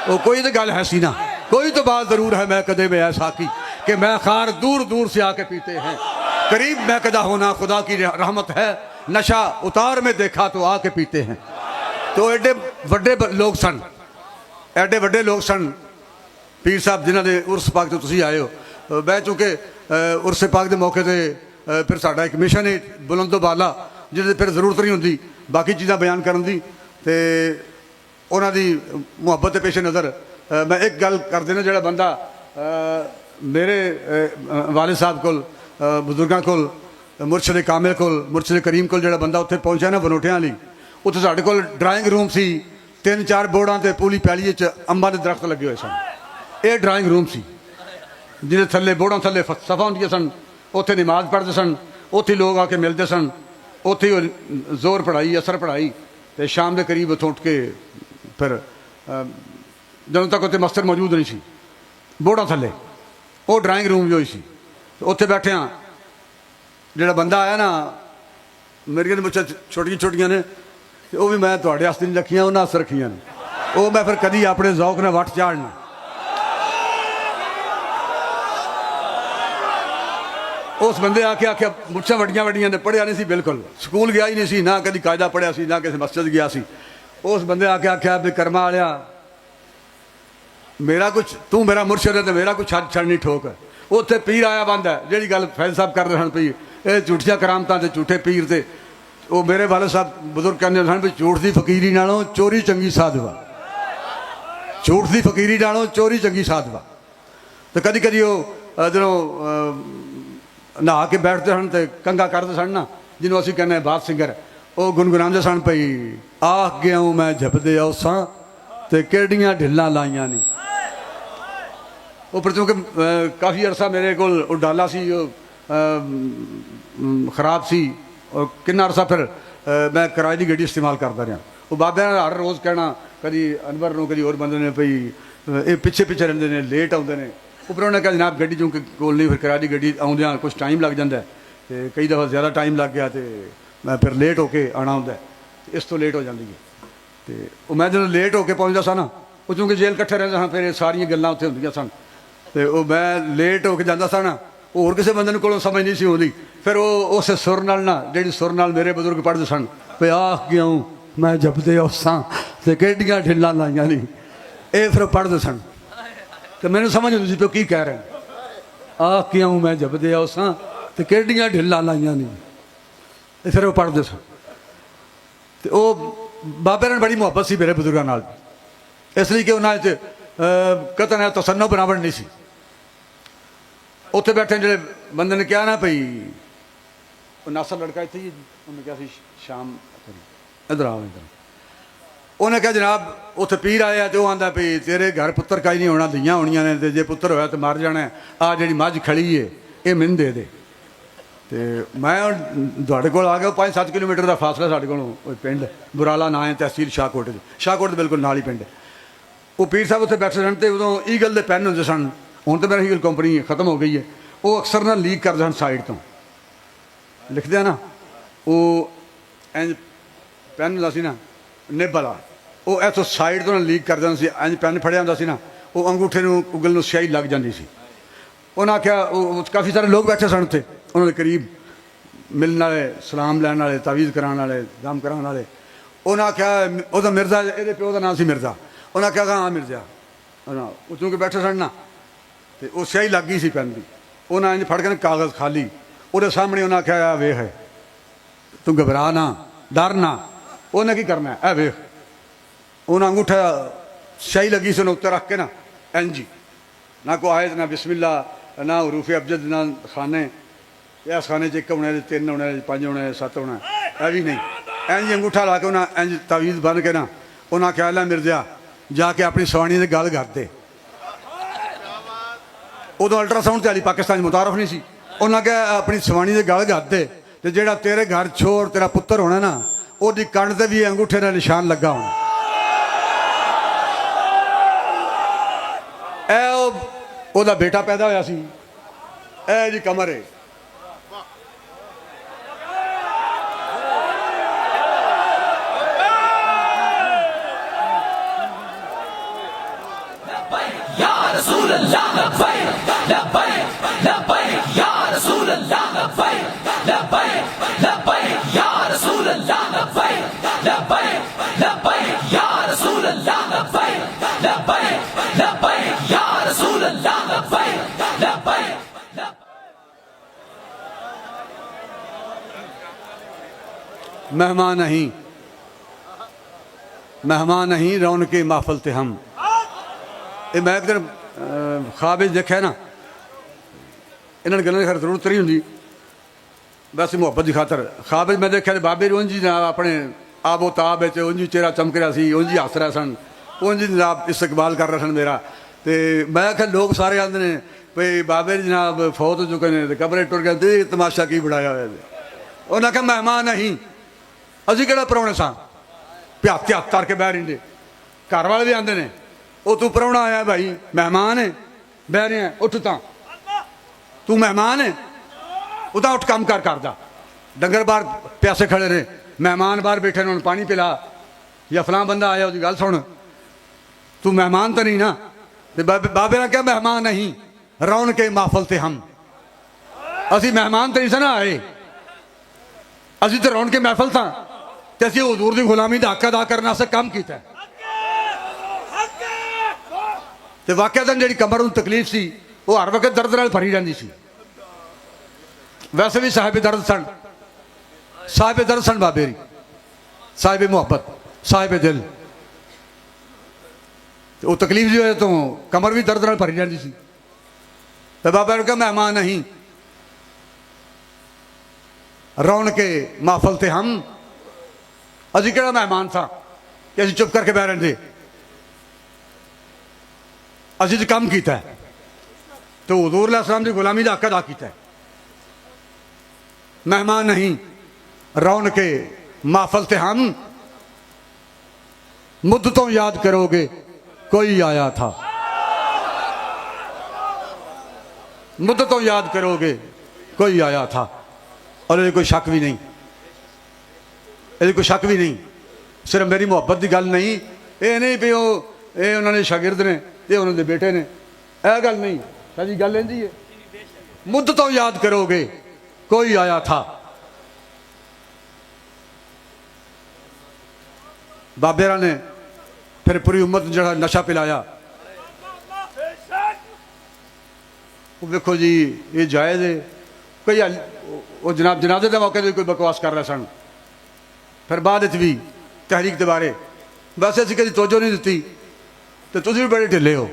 वो कोई तो गल है सी ना, कोई तो बात ज़रूर है मैं कदे में ऐसा की कि मैं खार दूर दूर से आके पीते हैं, करीब मैं कदा होना खुदा की रहमत है, नशा उतार में देखा तो आके पीते हैं। तो एडे वड्डे लोग सन, एडे वड्डे लोग सन पीर साहब जिन्हों ने उर्स पाक तो तुम आए हो। मैं चूँकि उर्स पाक के मौके पर फिर साडा एक मिशन है बुलंदो बाला, जिसे फिर जरूरत नहीं होंगी बाकी चीज़ां बयान करने की, तो उन्हों की मुहब्बत के पेश नज़र मैं एक गल कर देना, जो बंदा मेरे वाले साहब को बजुर्गों को मुर्शद कामिल को मुर्शद करीम को जो बंदा उत्थे पहुंचा ना बनोटियां वाली, उत्थे साडे कोल ड्राइंग रूम सी, 3-4 बोर्डां ते पूली पैली अंबां दे दरख्त लगे हुए सन। ये ड्राइंग रूम सी जिन्हें थले बोर्डां थले सफा होंदियां सन, उत्थे नमाज पढ़ते सन, उत्थे लोग आके मिलते सन, उत्थे जोर पढ़ाई असर पढ़ाई, तो शाम के करीब उत्थों उठ के फिर ਜਦੋਂ तक उत्थे मस्तर मौजूद नहीं सी बोर्डां थले, वो ड्राइंग रूम जो सी, उत्थे बैठे हाँ जो बंदा आया ना, मेरिया मुझे छोटिया छोटिया ने, वो भी मैं थोड़े वास्ते नहीं रखियां, उन्हें हस रखियां ने, वो मैं फिर कभी अपने जौक ने वट चाड़ना। उस बंदे आके आख्या मुझसे वड्डियां वड्डियां ने, पढ़िया नहीं सी बिल्कुल, स्कूल गया ही नहीं सी, ना कभी कायदा पढ़िया सी, ना किसी मस्जिद गया सी। उस बंदे आके आख्या भी कर्मा वालिया मेरा कुछ तू मेरा मुर्शद है तो मेरा कुछ छड़ छड़नी ठोक है। उत्थे पीर आया बंद है जी गल फैज साहब कर रहे हैं भी ये झूठिया करामतां ते झूठे पीर ते, वो मेरे वाले साहब बजुर्ग कहते सन भी झूठ की फकीरी नालों चोरी चंगी साधवा, झूठ की फकीरी नालों चोरी चंगी साधवा। तो कदी कदी वो जो नहा के बैठते सन तो कंगा करते सन ना, जिन्हों असीं कहने बात सिंगर, वो गुनगुनाते सन पई आख गया हूँ मैं झपदे औसां ते केड़ियां ढिल्लां लाइयां नहीं। वो पर चूँकि काफ़ी अरसा मेरे को डाला सी खराब सी, और किन्ना अरसा फिर मैं किराए की गड्डी इस्तेमाल करता रहा। वो बाबे ने हर रोज़ कहना कभी अनवर को कभी होर बंदे ने भई ये पिछे पिछे रहते हैं लेट आते हैं। उपर उन्हें कहा जनाब गड्डी चूँकि कोल नहीं, फिर किराए की गड्डी आउंदियां कुछ टाइम लग जाता है, तो कई दफ़ा ज़्यादा टाइम लग गया तो मैं फिर लेट होके आना होंदा है, इस तो लेट हो जाती है। तो मैं जो लेट होके पहुँचता सा ना, वो चूँकि जेल कट्ठे रहते हाँ, फिर सारिया गल्लां उत्थे होंदियां सन, तो मैं लेट होके जाता सा ना, होर किसी बंदे को समझ नहीं सी आती। फिर वो उस सुर नाल ना जी सुर नाल मेरे बजुर्ग पढ़ते सन भी आख गया हूँ मैं जपदे औसां ते केडियां ढिल्लां लाइयां नहीं, ये फिर पढ़ते सन तो मैंने समझ आती सी की कह रहे हैं, आख गया हूँ मैं जपदे औसां ते केडियां ढिल्लां लाइयां नहीं, फिर वो पढ़ते सन। तो वो बाबे ने बड़ी मुहब्बत सी मेरे बजुर्गों नाल, इसलिए कि उन्होंने कतन है तसन्नो बनावट नहीं सी। उत्थे बैठे जो बंदे ने कहा ना भई नासर लड़का इतने ही, उन्हें कहा शाम इधर आओ इधर, उन्हें कहा जनाब उत्थे पीर आया तो आंदा भई तेरे घर पुत्र का ही नहीं होना, धियाँ होनियां ने, जे पुत्र होया तो मर जाना, आ जी मझ खड़ी है ये मैनूं दे दे। तो मैं तुहाडे कोल आ गया, 5-7 किलोमीटर का फासला साढ़े को पिंड बुराला ना है, तहसील शाहकोट, शाहकोट के बिल्कुल नाल ही पिंड। वो पीर साहब उत्थे बैठे सन, तो उदों ईगल के पैन होंदे सन, हुण तो मेरा ईगल कंपनी खत्म हो गई है, वो अक्सर ना लीक करते सन साइड तो लिखते हैं ना, वो इंज पैन होंदा सी ना निब वाला, वो इथों साइड तो ना लीक कर देना सी, इंज पैन फड़िया होंदा सी ना, वो अंगूठे नूं उगल नूं स्याही लग जाती सी। उन्हें आख्या काफ़ी सारे लोग बैठे सन उत्थे, उन्होंने करीब मिलने वाले, सलाम लैन वाले, तावीज़ कराने वाले, दम कराने वाले, उन्हें आख्या वह मिर्जा, ये प्यो का नाम से मिर्जा, उन्हें आख्या हाँ मिर्जा, वो चूँकि बैठे सन ना, तो वो स्याही लग गई सी पैन की, उन्हें इंज फड़ के कागज़ खाली वो सामने, उन्हें आख्या वेख है तू घबरा ना डर ना, उन्हें की करना है वेख, उन्हें अंगूठा स्याही लगी सी, उन्हें उत्ते रख के ना इंज ही, ना को आयत ना बिस्मिल्ला ना हरूफे अबजद ना खाने, इस खाने च 1 होने 3 होने 5 होने 7 होना, है भी नहीं, इंज अंगूठा ला के उन्हें इंज तावीज़ बन के ना, उन्हें आख्या ला मिर्जा जाके अपनी सवाणी से गल कर दे। उदों अल्ट्रासाउंड वाली पाकिस्तान मुतारफ नहीं सी, उन्हें कहा अपनी सवाणी से गल कर दे, तो जोड़ा तेरे घर छोर तेरा पुत्र होना ना, उसकी कंड से भी अंगूठे का निशान लगा होना। ओदा बेटा पैदा होया सी, ए जी कमर है, या रसूल अल्लाह लब्बैक लब्बैक लब्बैक या रसूल अल्लाह लब्बैक लब्बैक लब्बैक या रसूल अल्लाह लब्बैक लब्बैक लब्बैक या रसूल अल्लाह लब्बैक लब्बैक लब्बैक या रसूल अल्लाह लब्बैक लब्बैक मेहमान नहीं, मेहमान नहीं, रौनक महफिल थे हम। ये मैं एक दिन ख्वाब देखा ना, इन्होंने गलों की खैर जरूरत नहीं होंगी, वैसे मुहब्बत की खातर ख्वाब मैं देखा बाबे उंज ही जनाब अपने आबो ताब उंज ही चेहरा चमक रहा सी, उंज ही हस रहे सन, उंज ही जनाब इस्तकबाल कर रहे सन मेरा। तो मैं आख्या लोग सारे आते ने भाई बाबे जनाब फौत हो चुके हैं, कमरे टुर गए, तमाशा की बनाया हुआ। उन्हें आख्या मेहमान नहीं, असी कि प्राहुणे सा हथ के हथ तर के बह रही, घर वाले भी आते हैं वो तू प्राहुणा आया भाई, मेहमान है बह रहे हैं, उठ ता तू मेहमान है, उदा उठ काम कर जा, डंगर बाहर प्यासे खड़े ने, मेहमान बाहर बैठे ने, पानी पिला, या फलां बंदा आया उसकी गल सुन, तू मेहमान तो नहीं ना। तो बाबे ने क्या मेहमान नहीं, रौनक महफिल थे हम, असी मेहमान तो नहीं सा ना आए, असी तो रौनक महफिल था, तो असी हुजूर की गुलामी का हक अदा करने से काम किया। तो वाकई जी कमर में तकलीफ सी वो हर वक्त दर्द नाल भरी रही सी, वैसे भी साहिब दर्द सन, साहिब दर्द सन बाबे री, साहिब मुहब्बत, साहिब दिल। तो वो तकलीफ की वजह तो कमर भी दर्द नाल भरी रही सी। तो बाबा ने कहा मेहमान नहीं, रौनक महफिल थे हम, असी कि मेहमान था कि असी चुप करके बह रहे, असी तो काम किया है, तो हुजूर अलैहिस्सलाम की गुलामी का हक अदा किया है। मेहमान नहीं, रौनक महफिल थे हम, मुद्दतों याद करोगे कोई आया था, मुद्दतों याद करोगे कोई आया था। और ये कोई शक भी नहीं, ये कोई शक भी नहीं, सिर्फ मेरी मुहब्बत की गल नहीं, ये नहीं भी ये उन्होंने शागिर्द ने, ये उन्होंने बेटे ने, यह गल नहीं, सारी गल इंजी है, मुद्दतों याद करोगे कोई आया था। बाबेरा ने फिर पूरी उम्मत जरा नशा पिलाया। देखो जी ये जायज़ है, कोई वो जनाब जनाजे के मौके पर कोई बकवास कर रहे सन, फिर बाद भी तहरीक के बारे वैसे असी कभी तवज्जो नहीं दी, तो तुम भी बड़े ढिले हो।